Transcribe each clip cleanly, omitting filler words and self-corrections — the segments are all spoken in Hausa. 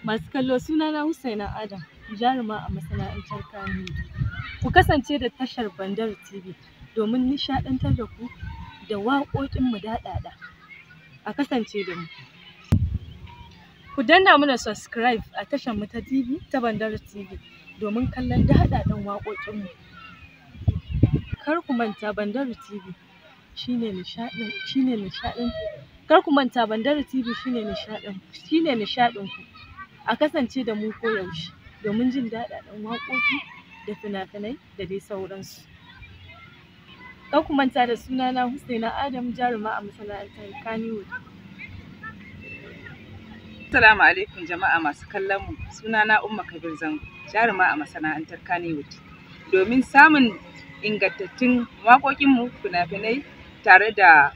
Masu kallo, sunana Husaina Adam, jaruma a masana'antar Kannywood. Ku kasance da tashar Bandar TV domin nishaɗantar da ku da waƙoƙinmu daɗaɗa. A kasance da mu. Ku danna mana subscribe a tashar mu ta TV ta Bandar TV domin kallon daɗaɗan waƙoƙinmu. Kar ku manta Bandar TV shine nishaɗin. Kar ku manta Bandar TV shine nishaɗin ku. A kasance da mu koyaushe domin jin daɗaɗɗen waƙoƙi da fina-finai da dai sauransu. Kar ku manta da sunana Husaina Adam, jaruma a masana'antar Kannywood. Assalamu alaikum jama'a masu kallon mu. Sunana Umma Kabir Zango, jaruma a masana'antar Kannywood. Domin samun ingantattun waƙoƙinmu, fina-finai tare da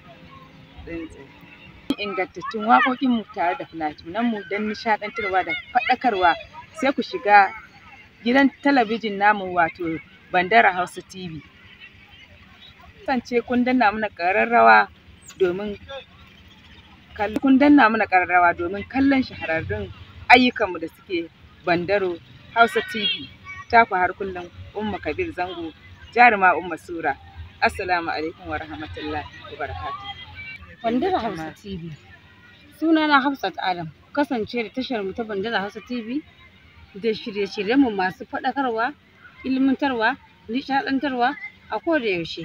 fina-finanmu don nishaɗantarwa da faɗakarwa, sai ku shiga gidan talabijin namu wato Bandar Hausa TV. Kasance kun danna mana ƙararrawa domin kallon shahararrun ayyukanmu da suke Bandar Hausa TV. Taku har kullum Umma Kabir Zango, jaruma Umma Sura. Assalamu alaikum wa rahmatullahi wa barakatuh. Bandar Hausa TV. Sunana Hafsat Adam. Kasance da tashar mu ta Bandar Hausa TV da shirye-shiryenmu masu faɗakarwa, ilmantarwa, nishaɗantarwa a koda yaushe.